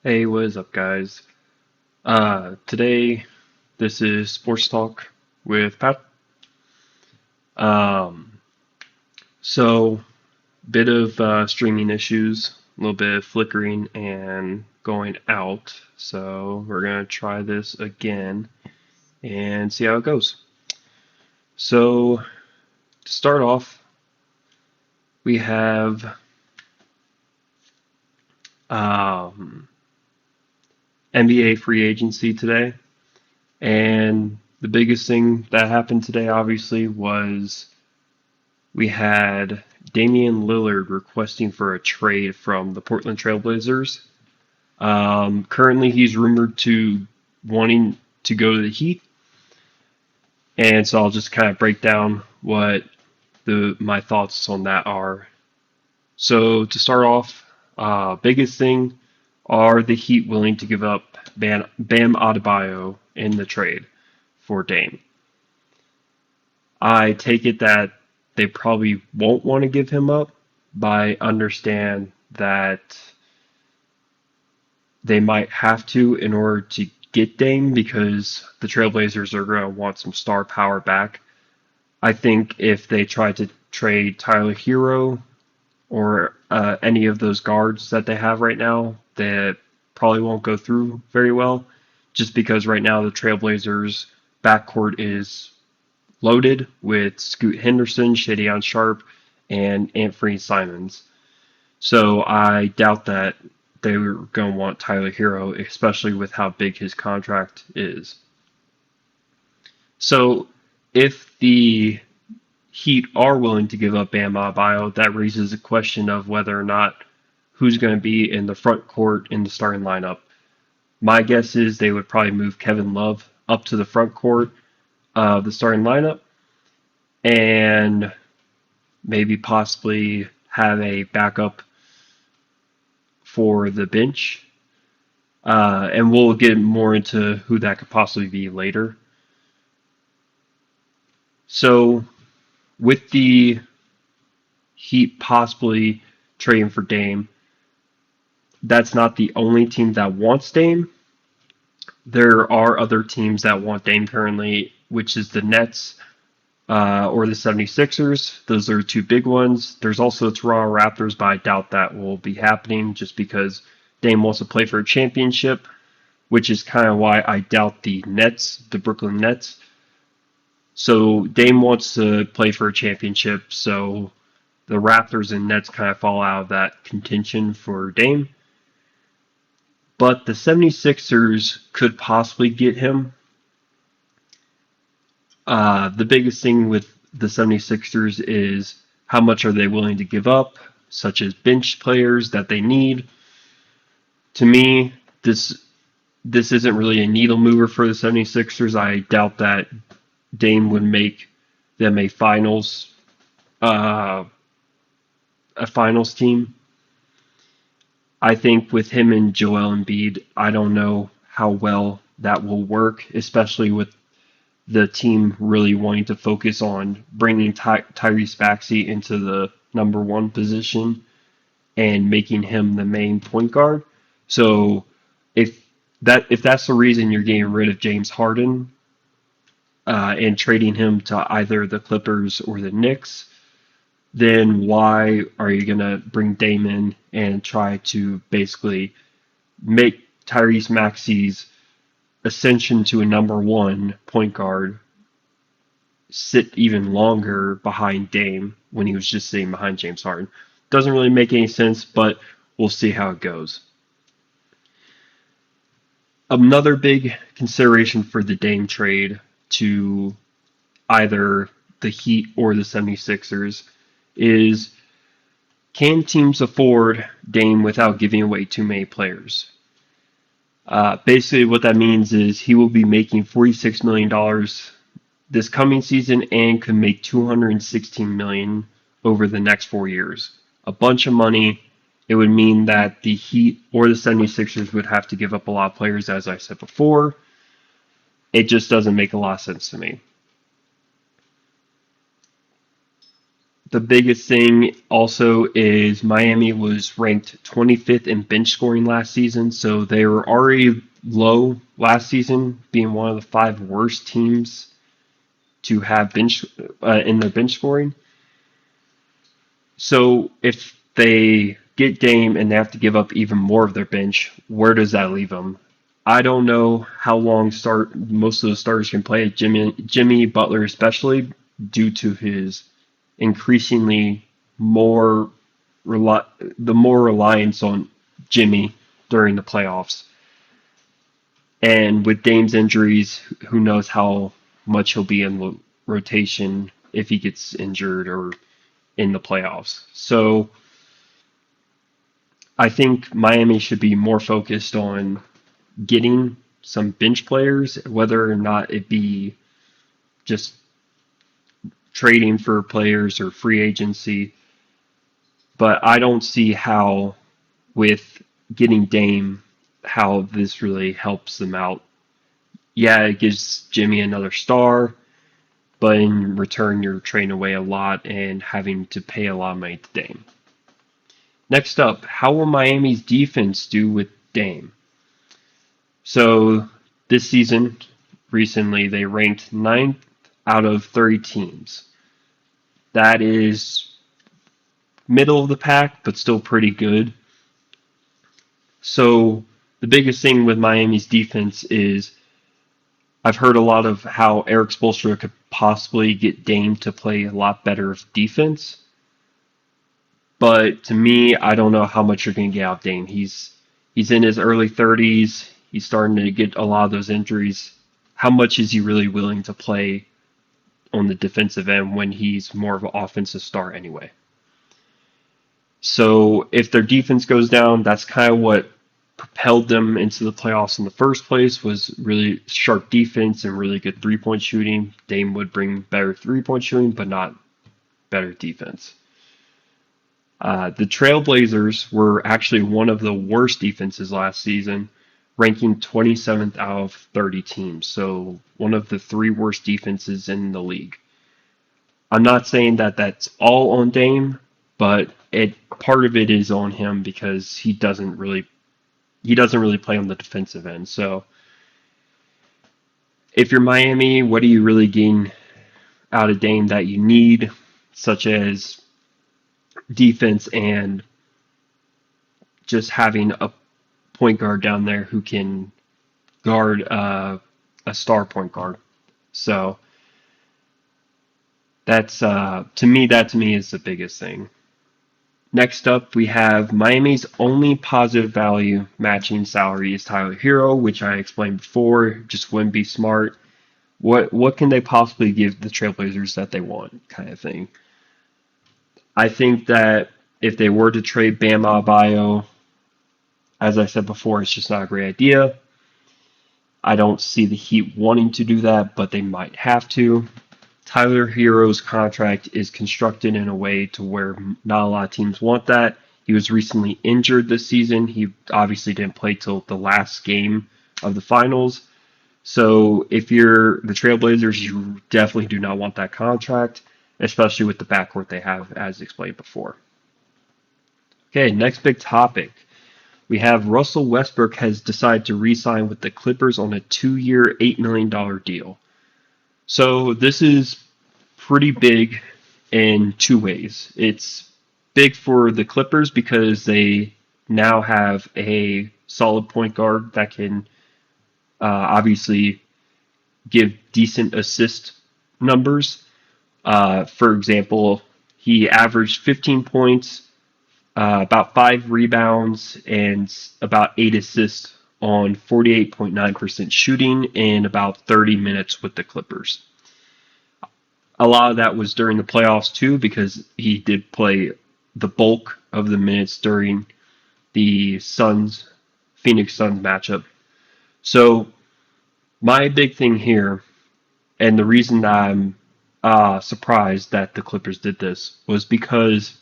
Hey, what is up, guys? Today this is Sports Talk with Pat. Um, so bit of streaming issues, a little bit of flickering and going out. So we're gonna try this again and see how it goes. So to start off, we have um, NBA free agency today. And the biggest thing that happened today, obviously, was we had Damian Lillard requesting for a trade from the Portland Trailblazers. Currently, he's rumored to wanting to go to the Heat, and so I'll just kind of break down what my thoughts on that are. So to start off, biggest thing are the Heat willing to give up Bam Adebayo in the trade for Dame. I take it that they probably won't want to give him up, but I understand that they might have to in order to get Dame because the Trailblazers are going to want some star power back. I think if they try to trade Tyler Hero or any of those guards that they have right now, that probably won't go through very well, just because right now the Trailblazers backcourt is loaded with Scoot Henderson, Shadion Sharp, and Anthony Simons. So I doubt that they were going to want Tyler Hero, especially with how big his contract is. So if the Heat are willing to give up Bam Adebayo, that raises a question of whether or not who's going to be in the front court in the starting lineup. My guess is they would probably move Kevin Love up to the front court of the starting lineup and maybe possibly have a backup for the bench. And we'll get more into who that could possibly be later. So, with the Heat possibly trading for Dame, that's not the only team that wants Dame. There are other teams that want Dame currently, which is the Nets or the 76ers. Those are two big ones. There's also the Toronto Raptors, but I doubt that will be happening just because Dame wants to play for a championship, which is kind of why I doubt the Nets, the Brooklyn Nets. So Dame wants to play for a championship, so the Raptors and Nets kind of fall out of that contention for Dame. But the 76ers could possibly get him. The biggest thing with the 76ers is how much are they willing to give up, such as bench players that they need. To me, this isn't really a needle mover for the 76ers. I doubt that Dame would make them uh, a finals team. I think with him and Joel Embiid, I don't know how well that will work, especially with the team really wanting to focus on bringing Tyrese Maxey into the number one position and making him the main point guard. So if that's the reason you're getting rid of James Harden and trading him to either the Clippers or the Knicks, then why are you going to bring Dame in and try to basically make Tyrese Maxey's ascension to a number one point guard sit even longer behind Dame when he was just sitting behind James Harden? Doesn't really make any sense, but we'll see how it goes. Another big consideration for the Dame trade to either the Heat or the 76ers is, can teams afford Dame without giving away too many players? Basically, what that means is he will be making $46 million this coming season and could make $216 million over the next 4 years. A bunch of money. It would mean that the Heat or the 76ers would have to give up a lot of players, as I said before. It just doesn't make a lot of sense to me. The biggest thing also is Miami was ranked 25th in bench scoring last season, so they were already low last season, being one of the five worst teams to have bench in their bench scoring. So if they get Dame and they have to give up even more of their bench, where does that leave them? I don't know how long most of the starters can play. Jimmy Butler especially, due to his increasingly more the more reliance on Jimmy during the playoffs. And with Dame's injuries, who knows how much he'll be in the rotation if he gets injured or in the playoffs. So I think Miami should be more focused on getting some bench players, whether or not it be just trading for players or free agency. But I don't see how, with getting Dame, how this really helps them out. Yeah, it gives Jimmy another star, but in return, you're trading away a lot and having to pay a lot of money to Dame. Next up, how will Miami's defense do with Dame? So this season, recently, they ranked 9th out of 30 teams. That is middle of the pack, but still pretty good. So the biggest thing with Miami's defense is I've heard a lot of how Eric Spoelstra could possibly get Dame to play a lot better of defense. But to me, I don't know how much you're going to get out of Dame. He's in his early 30s. He's starting to get a lot of those injuries. How much is he really willing to play on the defensive end when he's more of an offensive star anyway? So if their defense goes down, that's kind of what propelled them into the playoffs in the first place, was really sharp defense and really good three-point shooting. Dame would bring better three-point shooting, but not better defense. The Trailblazers were actually one of the worst defenses last season, ranking 27th out of 30 teams. So one of the three worst defenses in the league. I'm not saying that that's all on Dame, but part of it is on him because he doesn't really play on the defensive end. So if you're Miami, what do you really gain out of Dame that you need, such as defense and just having a point guard down there who can guard a star point guard? So that's to me is the biggest thing. Next up, we have Miami's only positive value matching salary is Tyler Hero, which I explained before. Just wouldn't be smart. What can they possibly give the Trailblazers that they want, kind of thing? I think that if they were to trade Bam Adebayo, as I said before, it's just not a great idea. I don't see the Heat wanting to do that, but they might have to. Tyler Hero's contract is constructed in a way to where not a lot of teams want that. He was recently injured this season. He obviously didn't play till the last game of the finals. So if you're the Trailblazers, you definitely do not want that contract, especially with the backcourt they have, as explained before. Okay, next big topic. We have Russell Westbrook has decided to re-sign with the Clippers on a 2-year, $8 million deal. So this is pretty big in two ways. It's big for the Clippers because they now have a solid point guard that can obviously give decent assist numbers. For example, he averaged 15 points, about 5 rebounds, and about 8 assists on 48.9% shooting in about 30 minutes with the Clippers. A lot of that was during the playoffs too, because he did play the bulk of the minutes during the Phoenix Suns matchup. So my big thing here, and the reason that I'm surprised that the Clippers did this, was because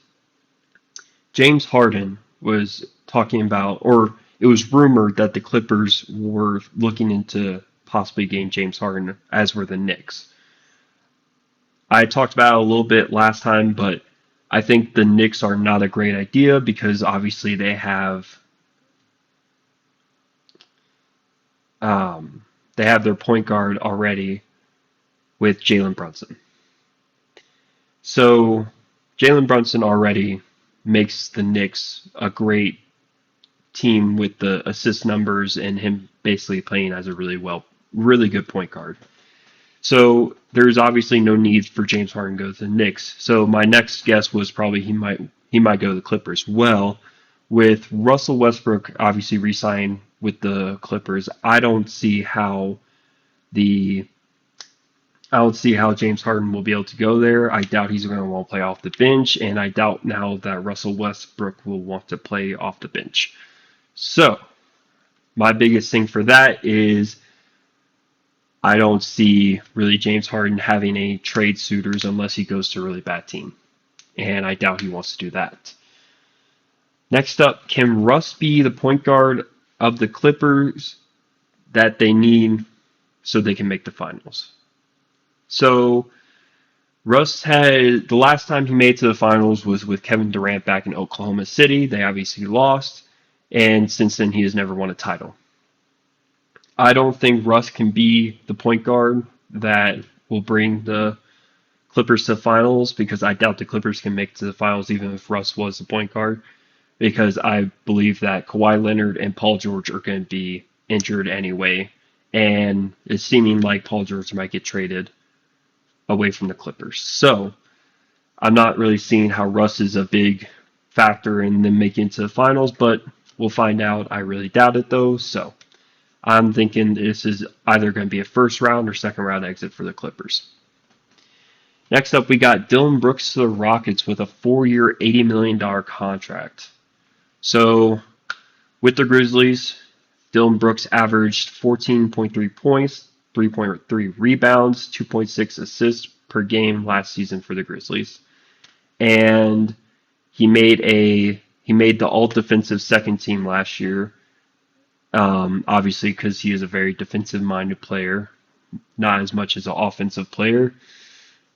James Harden was talking about, or it was rumored that the Clippers were looking into possibly getting James Harden, as were the Knicks. I talked about it a little bit last time, but I think the Knicks are not a great idea because obviously they have their point guard already with Jalen Brunson. So Jalen Brunson already makes the Knicks a great team with the assist numbers and him basically playing as a really good point guard. So there's obviously no need for James Harden to go to the Knicks. So my next guess was probably he might go to the Clippers. Well, with Russell Westbrook obviously re-signing with the Clippers, the I don't see how James Harden will be able to go there. I doubt he's going to want to play off the bench, and I doubt now that Russell Westbrook will want to play off the bench. So, my biggest thing for that is I don't see really James Harden having any trade suitors unless he goes to a really bad team, and I doubt he wants to do that. Next up, can Russ be the point guard of the Clippers that they need so they can make the finals? So Russ had the last time he made it to the finals was with Kevin Durant back in Oklahoma City. They obviously lost, and since then he has never won a title. I don't think Russ can be the point guard that will bring the Clippers to the finals because I doubt the Clippers can make it to the finals even if Russ was the point guard because I believe that Kawhi Leonard and Paul George are going to be injured anyway, and it's seeming like Paul George might get traded away from the Clippers. So I'm not really seeing how Russ is a big factor in them making it to the finals, but we'll find out. I really doubt it though. So I'm thinking this is either going to be a first round or second round exit for the Clippers. Next up, we got Dillon Brooks to the Rockets with a 4-year, $80 million contract. So with the Grizzlies, Dillon Brooks averaged 14.3 points, 3.3 rebounds, 2.6 assists per game last season for the Grizzlies. And he made the all defensive second team last year. Obviously because he is a very defensive minded player, not as much as an offensive player.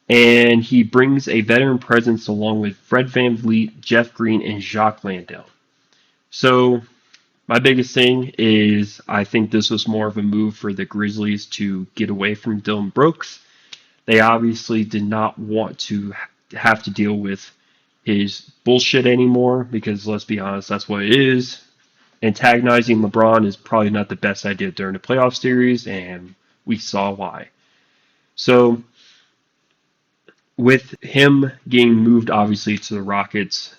And he brings a veteran presence along with Fred VanVleet, Jeff Green, and Jacques Landale. So my biggest thing is I think this was more of a move for the Grizzlies to get away from Dillon Brooks. They obviously did not want to have to deal with his bullshit anymore because, let's be honest, that's what it is. Antagonizing LeBron is probably not the best idea during the playoff series, and we saw why. So with him getting moved, obviously, to the Rockets,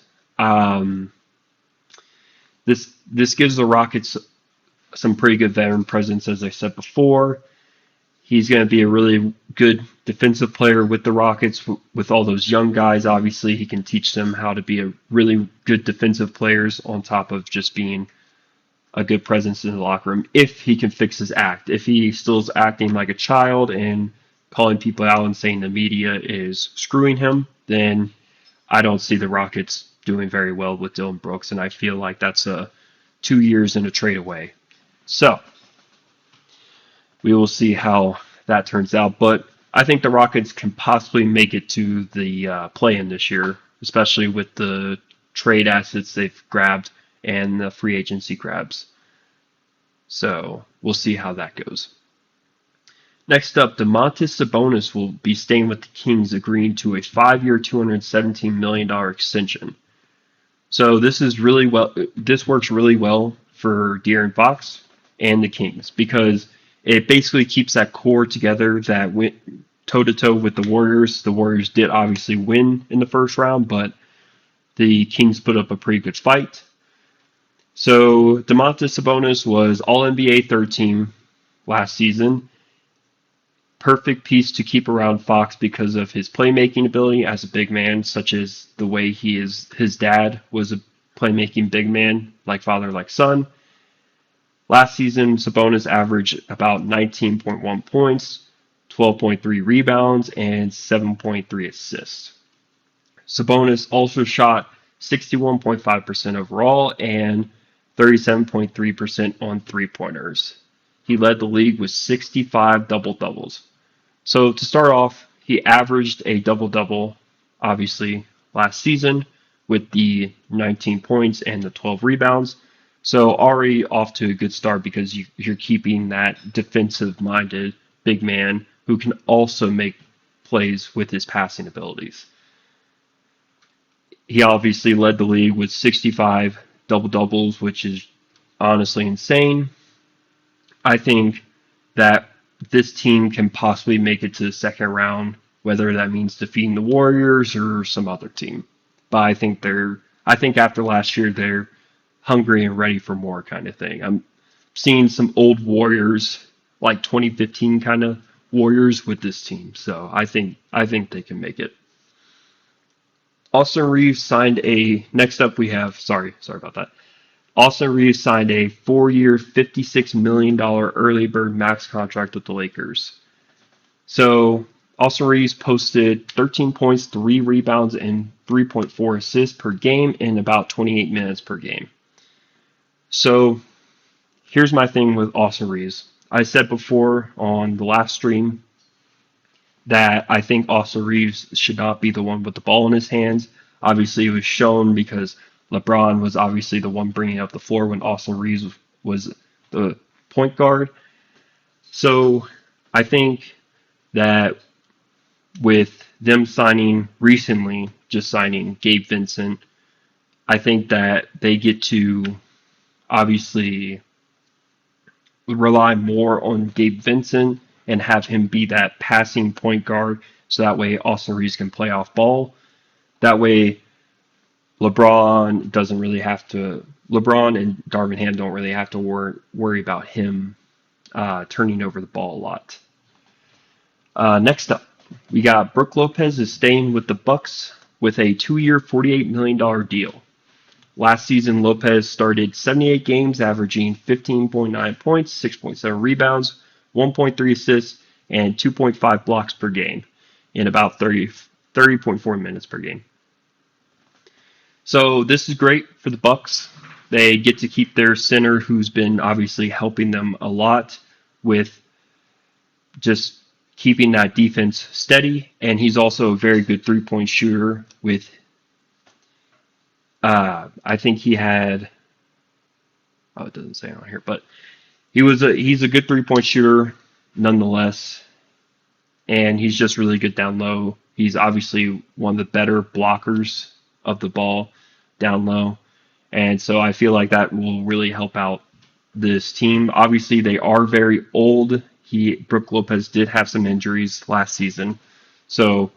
this gives the Rockets some pretty good veteran presence, as I said before. He's going to be a really good defensive player with the Rockets. With all those young guys, obviously, he can teach them how to be a really good defensive players on top of just being a good presence in the locker room if he can fix his act. If he still is acting like a child and calling people out and saying the media is screwing him, then I don't see the Rockets doing very well with Dillon Brooks, and I feel like that's 2 years and a trade away. So we will see how that turns out, but I think the Rockets can possibly make it to the play-in this year, especially with the trade assets they've grabbed and the free agency grabs. So we'll see how that goes. Next up, Domantas Sabonis will be staying with the Kings, agreeing to a 5-year, $217 million extension. So this works really well for De'Aaron Fox and the Kings because it basically keeps that core together that went toe-to-toe with the Warriors. The Warriors did obviously win in the first round, but the Kings put up a pretty good fight. So Domantas Sabonis was All-NBA third team last season. Perfect piece to keep around Fox because of his playmaking ability as a big man, such as the way his dad was a playmaking big man, like father, like son. Last season, Sabonis averaged about 19.1 points, 12.3 rebounds, and 7.3 assists. Sabonis also shot 61.5% overall and 37.3% on three-pointers. He led the league with 65 double-doubles. So to start off, he averaged a double-double, obviously, last season with the 19 points and the 12 rebounds. So already off to a good start because you're keeping that defensive-minded big man who can also make plays with his passing abilities. He obviously led the league with 65 double-doubles, which is honestly insane. I think that this team can possibly make it to the second round, whether that means defeating the Warriors or some other team. But I think after last year they're hungry and ready for more kind of thing. I'm seeing some old Warriors, like 2015 kind of Warriors with this team. So I think they can make it. Austin Reeves signed a next up we have sorry about that. Austin Reeves signed a 4-year, $56 million early bird max contract with the Lakers. So Austin Reeves posted 13 points, 3 rebounds, and 3.4 assists per game in about 28 minutes per game. So here's my thing with Austin Reeves. I said before on the last stream that I think Austin Reeves should not be the one with the ball in his hands. Obviously, it was shown because LeBron was obviously the one bringing up the floor when Austin Reeves was the point guard. So I think that with them just signing Gabe Vincent, I think that they get to obviously rely more on Gabe Vincent and have him be that passing point guard so that way Austin Reeves can play off ball. That way LeBron and Darvin Ham don't really have to worry about him turning over the ball a lot. Next up, we got Brook Lopez is staying with the Bucks with a 2-year, $48 million deal. Last season, Lopez started 78 games, averaging 15.9 points, 6.7 rebounds, 1.3 assists, and 2.5 blocks per game in about 30.4 minutes per game. So this is great for the Bucks. They get to keep their center, who's been obviously helping them a lot with just keeping that defense steady, and he's also a very good three-point shooter with I think he had it doesn't say on here, but he's a good three-point shooter nonetheless, and he's just really good down low. He's obviously one of the better blockers of the ball down low, and so I feel like that will really help out this team. Obviously, they are very old. Brook Lopez did have some injuries last season, so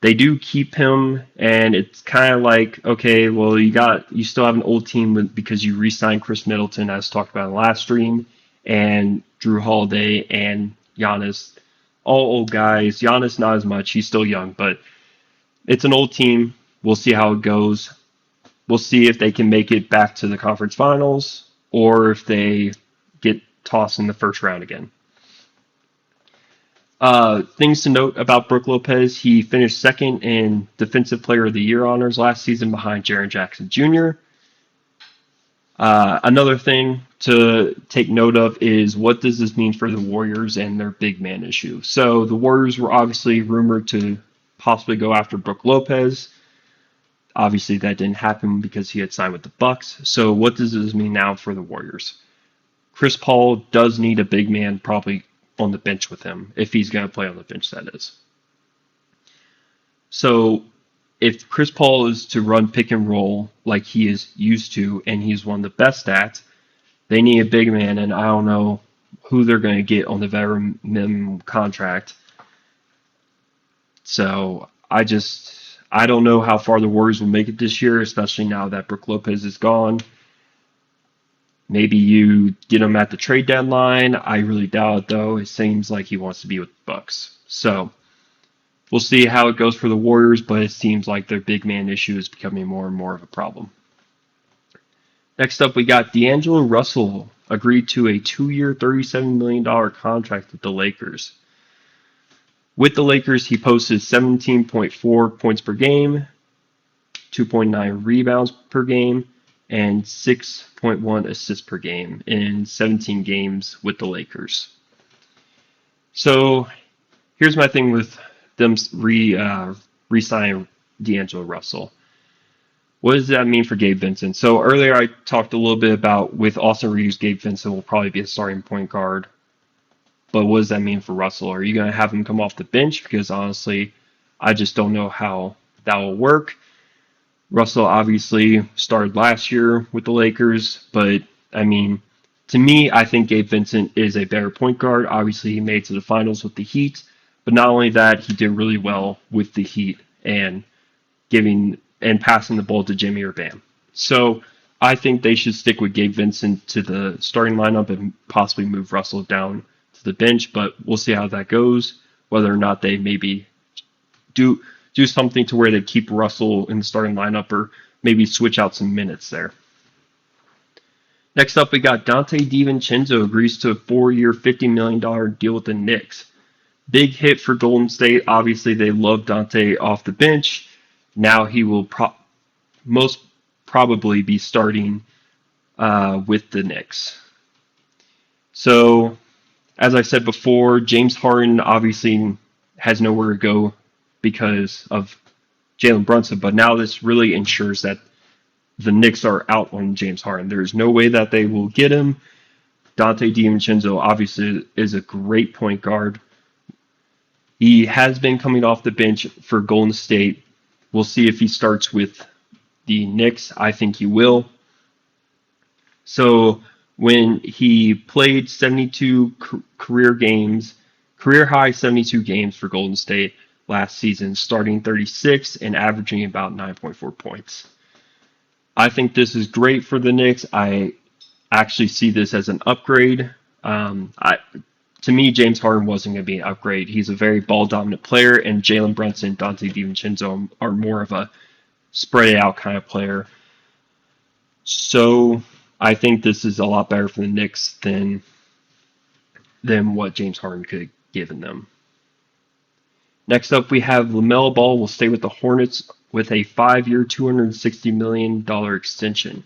they do keep him, and it's kind of like, okay, well, you still have an old team because you re-signed Chris Middleton, as talked about in the last stream, and Drew Holiday and Giannis, all old guys. Giannis not as much; he's still young, but it's an old team. We'll see how it goes. We'll see if they can make it back to the conference finals or if they get tossed in the first round again. Things to note about Brook Lopez: he finished second in Defensive Player of the Year honors last season behind Jaren Jackson Jr. Another thing to take note of is what does this mean for the Warriors and their big man issue. So the Warriors were obviously rumored to possibly go after Brook Lopez. Obviously that didn't happen because he had signed with the Bucks. So what does this mean now for the Warriors? Chris Paul does need a big man probably on the bench with him, if he's going to play on the bench, that is. So if Chris Paul is to run pick and roll like he is used to, and he's one of the best at, they need a big man, and I don't know who they're going to get on the veteran minimum contract. So I don't know how far the Warriors will make it this year, especially now that Brook Lopez is gone. Maybe you get him at the trade deadline. I really doubt it, though. It seems like he wants to be with the Bucks. So we'll see how it goes for the Warriors, but it seems like their big man issue is becoming more and more of a problem. Next up, we got D'Angelo Russell agreed to a 2-year, $37 million contract with the Lakers. With the Lakers, he posted 17.4 points per game, 2.9 rebounds per game, and 6.1 assists per game in 17 games with the Lakers. So here's my thing with them re-signing D'Angelo Russell. What does that mean for Gabe Vincent? So earlier I talked a little bit about with Austin Reeves, Gabe Vincent will probably be a starting point guard. But what does that mean for Russell? Are you going to have him come off the bench? Because honestly, I just don't know how that will work. Russell obviously started last year with the Lakers, but I mean, to me, I think Gabe Vincent is a better point guard. Obviously, he made it to the finals with the Heat, but not only that, he did really well with the Heat and giving and passing the ball to Jimmy or Bam. So I think they should stick with Gabe Vincent to the starting lineup and possibly move Russell down to the bench, but we'll see how that goes, whether or not they maybe do something to where they keep Russell in the starting lineup or maybe switch out some minutes there. Next up, we got Dante DiVincenzo agrees to a 4-year, $50 million deal with the Knicks. Big hit for Golden State. Obviously, they love Dante off the bench. Now he will most probably be starting with the Knicks. So, as I said before, James Harden obviously has nowhere to go because of Jalen Brunson, but now this really ensures that the Knicks are out on James Harden. There's no way that they will get him. Dante DiVincenzo obviously is a great point guard. He has been coming off the bench for Golden State. We'll see if he starts with the Knicks. I think he will. So when he played 72 career high 72 games for Golden State last season, starting 36 and averaging about 9.4 points. I think this is great for the Knicks. I actually see this as an upgrade. To me, James Harden wasn't going to be an upgrade. He's a very ball-dominant player, and Jalen Brunson and Dante DiVincenzo are more of a spread-out kind of player. So I think this is a lot better for the Knicks than what James Harden could have given them. Next up, we have LaMelo Ball will stay with the Hornets with a 5-year, $260 million extension.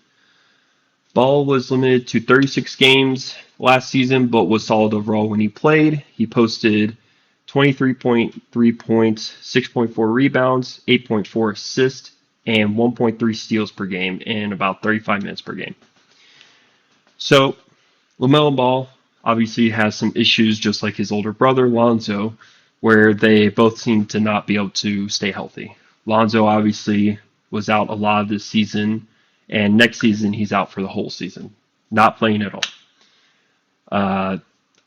Ball was limited to 36 games last season, but was solid overall when he played. He posted 23.3 points, 6.4 rebounds, 8.4 assists, and 1.3 steals per game in about 35 minutes per game. So, LaMelo Ball obviously has some issues, just like his older brother, Lonzo, where they both seem to not be able to stay healthy. Lonzo obviously was out a lot of this season, and next season he's out for the whole season, not playing at all.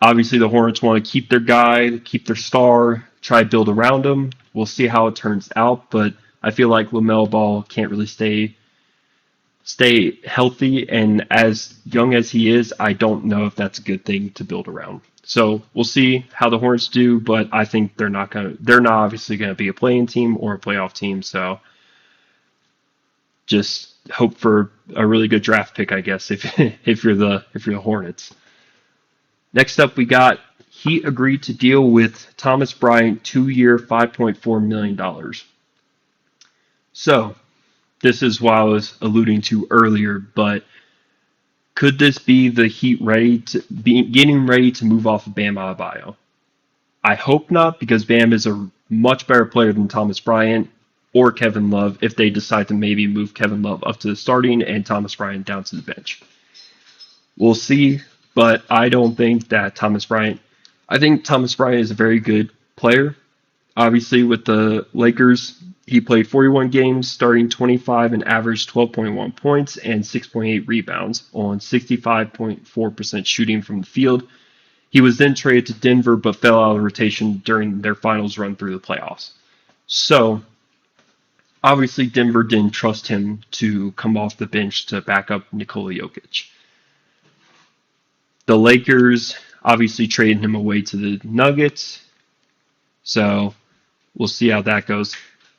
Obviously, the Hornets want to keep their guy, keep their star, try to build around him. We'll see how it turns out, but I feel like LaMelo Ball can't really stay healthy, and as young as he is, I don't know if that's a good thing to build around. So we'll see how the Hornets do, but I think they're not obviously gonna be a playing team or a playoff team. So just hope for a really good draft pick, I guess, if you're the Hornets. Next up, we got Heat agreed to deal with Thomas Bryant, 2-year, $5.4 million. So this is what I was alluding to earlier, but could this be the Heat getting ready to move off of Bam Adebayo? I hope not, because Bam is a much better player than Thomas Bryant or Kevin Love if they decide to maybe move Kevin Love up to the starting and Thomas Bryant down to the bench. We'll see, but I don't think that I think Thomas Bryant is a very good player. Obviously, with the Lakers, he played 41 games, starting 25 and averaged 12.1 points and 6.8 rebounds on 65.4% shooting from the field. He was then traded to Denver, but fell out of rotation during their finals run through the playoffs. So, obviously, Denver didn't trust him to come off the bench to back up Nikola Jokic. The Lakers obviously traded him away to the Nuggets. So, we'll see how that goes.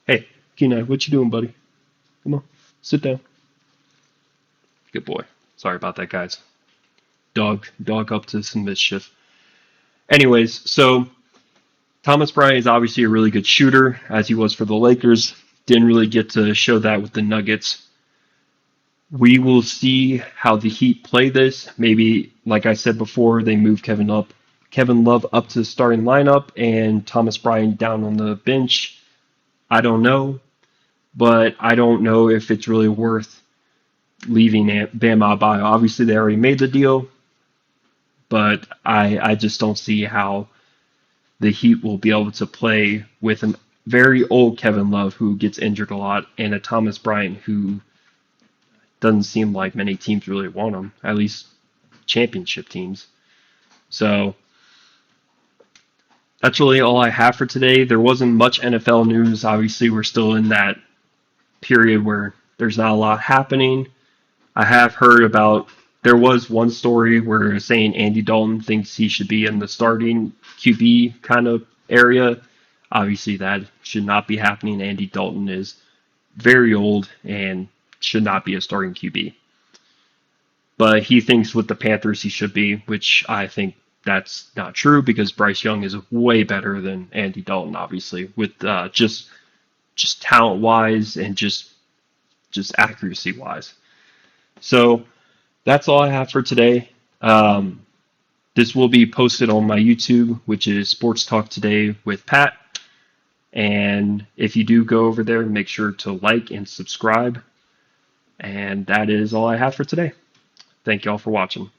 Hey, Kenai, what you doing, buddy? Come on, sit down. Good boy. Sorry about that, guys. Dog up to some mischief. Anyways, so Thomas Bryant is obviously a really good shooter, as he was for the Lakers. Didn't really get to show that with the Nuggets. We will see how the Heat play this. Maybe, like I said before, they move Kevin Love up to the starting lineup and Thomas Bryant down on the bench. I don't know. but I don't know if it's really worth leaving Bam Adebayo. Obviously, they already made the deal, but I just don't see how the Heat will be able to play with a very old Kevin Love who gets injured a lot and a Thomas Bryant who doesn't seem like many teams really want him, at least championship teams. So that's really all I have for today. There wasn't much NFL news. Obviously, we're still in that period where there's not a lot happening. I have heard about there was one story where saying Andy Dalton thinks he should be in the starting QB kind of area. Obviously, that should not be happening. Andy Dalton is very old and should not be a starting QB. But he thinks with the Panthers he should be, which I think that's not true because Bryce Young is way better than Andy Dalton, obviously, with just talent wise and just accuracy wise. So that's all I have for today. This will be posted on my YouTube, which is Sports Talk Today with Pat. And if you do go over there, make sure to like and subscribe. And that is all I have for today. Thank you all for watching.